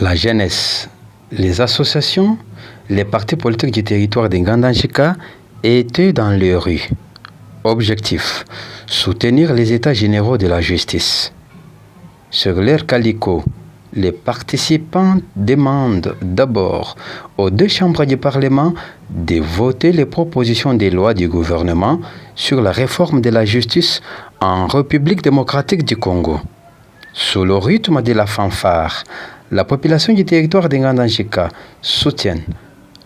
La jeunesse, les associations, les partis politiques du territoire de Ngandanjika étaient dans les rues. Objectif, soutenir les états généraux de la justice. Sur leur calico, les participants demandent d'abord aux deux chambres du Parlement de voter les propositions de loi du gouvernement sur la réforme de la justice en République démocratique du Congo. Sous le rythme de la fanfare, la population du territoire de Ngandanjika soutient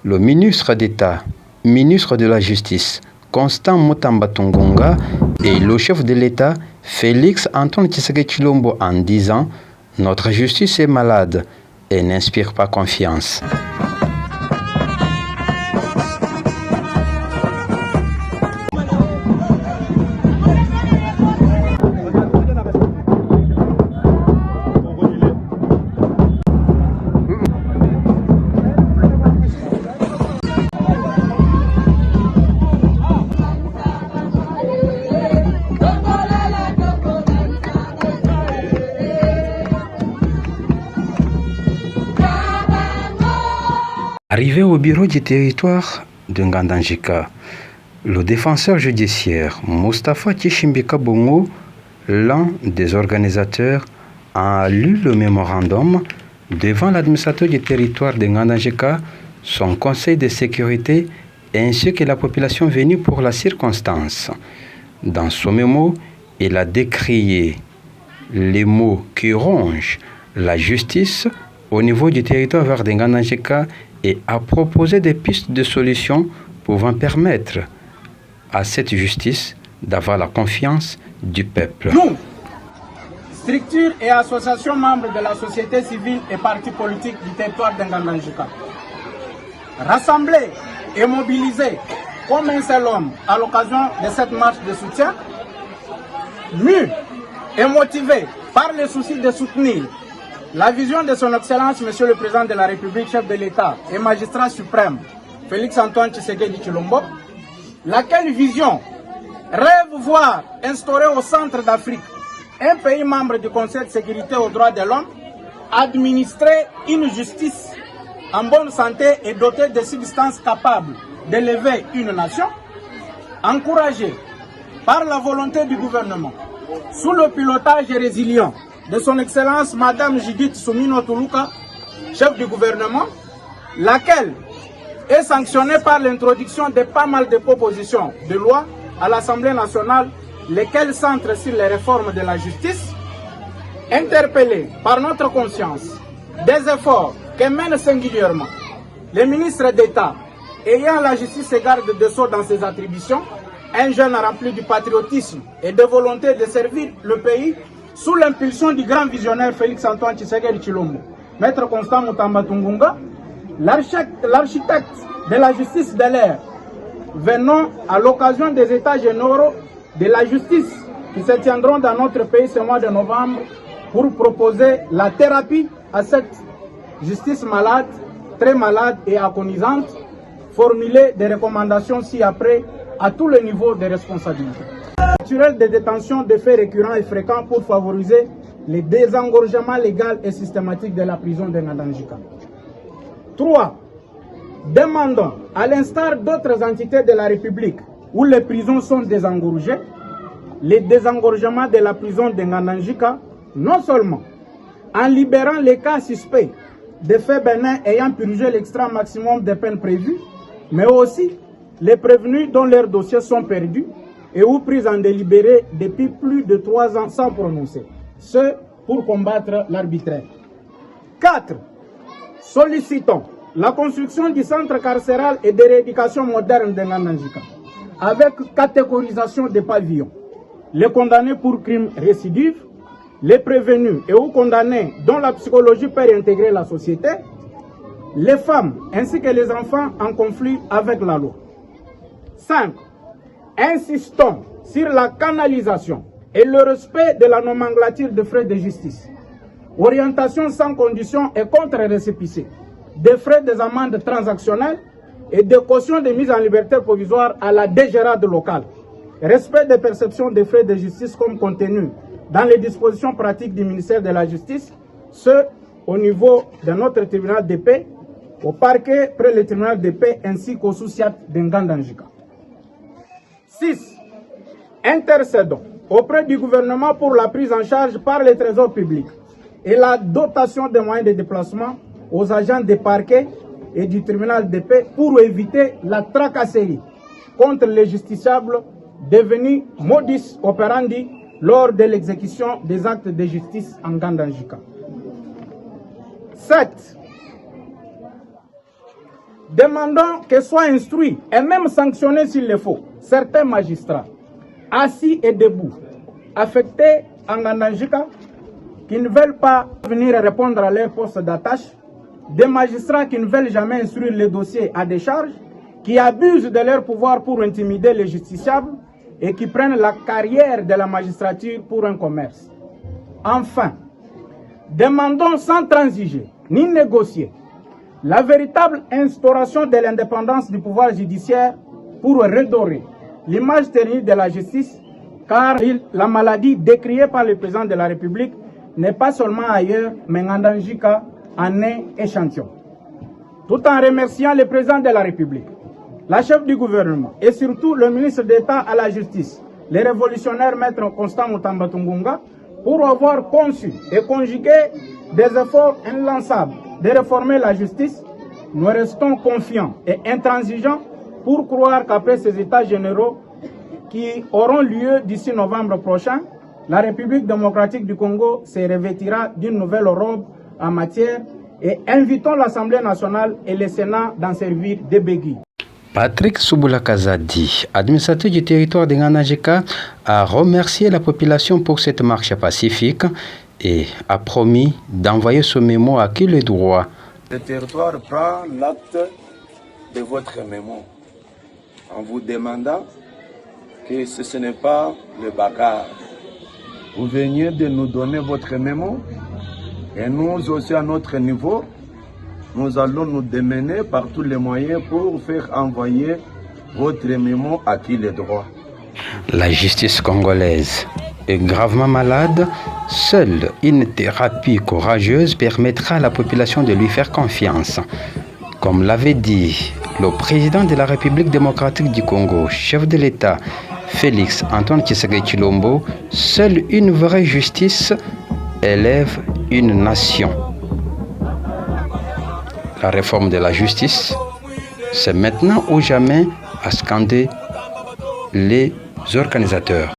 le ministre d'État, ministre de la Justice, Constant Mutamba Tungunga, et le chef de l'État, Félix Antoine Tshisekedi Tshilombo, en disant « Notre justice est malade et n'inspire pas confiance ». Arrivé au bureau du territoire de Ngandanjika, le défenseur judiciaire Mustapha Tshimbika Bongo, l'un des organisateurs, a lu le mémorandum devant l'administrateur du territoire de Ngandanjika, son conseil de sécurité ainsi que la population venue pour la circonstance. Dans ce mémo, il a décrié les mots qui rongent la justice au niveau du territoire vers de Ngandanjika et a proposé des pistes de solutions pouvant permettre à cette justice d'avoir la confiance du peuple. Nous, structures et associations membres de la société civile et partis politiques du territoire de Ngandanjika, rassemblés et mobilisés comme un seul homme à l'occasion de cette marche de soutien, mus et motivés par le souci de soutenir la vision de son Excellence, Monsieur le Président de la République, chef de l'État et magistrat suprême, Félix Antoine Tshisekedi Tshilombo, laquelle vision rêve voir instaurer au centre d'Afrique un pays membre du Conseil de sécurité aux droits de l'homme, administrer une justice en bonne santé et dotée de substances capables d'élever une nation, encouragée par la volonté du gouvernement, sous le pilotage résilient de son Excellence Madame Judith Soumino Tuluka, chef du gouvernement, laquelle est sanctionnée par l'introduction de pas mal de propositions de loi à l'Assemblée nationale, lesquelles centrent sur les réformes de la justice, interpellée par notre conscience des efforts que mènent singulièrement les ministres d'État ayant la justice et garde de sceaux dans ses attributions, un jeune rempli du patriotisme et de volonté de servir le pays sous l'impulsion du grand visionnaire Félix Antoine Tshisekedi Tshilombo, Maître Constant Mutamba Tungunga, l'architecte de la justice de l'ère, venant à l'occasion des états généraux de la justice qui se tiendront dans notre pays ce mois de novembre pour proposer la thérapie à cette justice malade, très malade et agonisante, formuler des recommandations ci-après à tous les niveaux de responsabilité. Naturel de détention de faits récurrents et fréquents pour favoriser le désengorgement légal et systématique de la prison de Ngandanjika. 3. Demandons, à l'instar d'autres entités de la République où les prisons sont désengorgées, le désengorgement de la prison de Ngandanjika, non seulement en libérant les cas suspects de faits bénins ayant purgé l'extrême maximum des peines prévues, mais aussi les prévenus dont leurs dossiers sont perdus et ou pris en délibéré depuis plus de 3 ans sans prononcer. Ce pour combattre l'arbitraire. 4. Sollicitons la construction du centre carcéral et de rééducation moderne de Ngandanjika, avec catégorisation des pavillons. Les condamnés pour crimes récidifs, les prévenus et ou condamnés dont la psychologie peut réintégrer la société, les femmes ainsi que les enfants en conflit avec la loi. 5. Insistons sur la canalisation et le respect de la nomenclature de frais de justice. Orientation sans condition et contre récépissé des frais des amendes transactionnelles et des cautions de mise en liberté provisoire à la DGRAD locale. Respect des perceptions des frais de justice comme contenu dans les dispositions pratiques du ministère de la Justice, ce au niveau de notre tribunal de paix, au parquet près le tribunal de paix ainsi qu'au sous-siat de Ngandanjika. 6. Intercédons auprès du gouvernement pour la prise en charge par les trésors publics et la dotation de moyens de déplacement aux agents des parquets et du tribunal de paix pour éviter la tracasserie contre les justiciables devenus modus operandi lors de l'exécution des actes de justice en Ngandanjika. 7. Demandons que soient instruits et même sanctionnés s'il le faut certains magistrats assis et debout, affectés en Ngandanjika, qui ne veulent pas venir répondre à leur poste d'attache, des magistrats qui ne veulent jamais instruire les dossiers à décharge, qui abusent de leur pouvoir pour intimider les justiciables et qui prennent la carrière de la magistrature pour un commerce. Enfin, demandons sans transiger ni négocier la véritable instauration de l'indépendance du pouvoir judiciaire pour redorer l'image ternie de la justice, car la maladie décriée par le président de la République n'est pas seulement ailleurs, mais Ngandanjika en est échantillon. Tout en remerciant le président de la République, la chef du gouvernement et surtout le ministre d'État à la justice, le révolutionnaire maître Constant Mutamba Tungunga, pour avoir conçu et conjugué des efforts inlançables de réformer la justice, nous restons confiants et intransigeants pour croire qu'après ces états généraux qui auront lieu d'ici novembre prochain, la République démocratique du Congo se revêtira d'une nouvelle robe en matière et invitons l'Assemblée nationale et le Sénat d'en servir de béquilles. Patrick Souboula Kazadi, administrateur du territoire de Ngandanjika, a remercié la population pour cette marche pacifique et a promis d'envoyer ce mémo à qui le droit. Le territoire prend l'acte de votre mémo en vous demandant que ce n'est pas le bagarre. Vous veniez de nous donner votre mémo et nous aussi à notre niveau, nous allons nous démener par tous les moyens pour faire envoyer votre mémo à qui le droit. La justice congolaise est gravement malade. Seule une thérapie courageuse permettra à la population de lui faire confiance. Comme l'avait dit le président de la République démocratique du Congo, chef de l'État, Félix Antoine Tshisekedi Tshilombo, seule une vraie justice élève une nation. La réforme de la justice, c'est maintenant ou jamais, a scandé les organisateurs.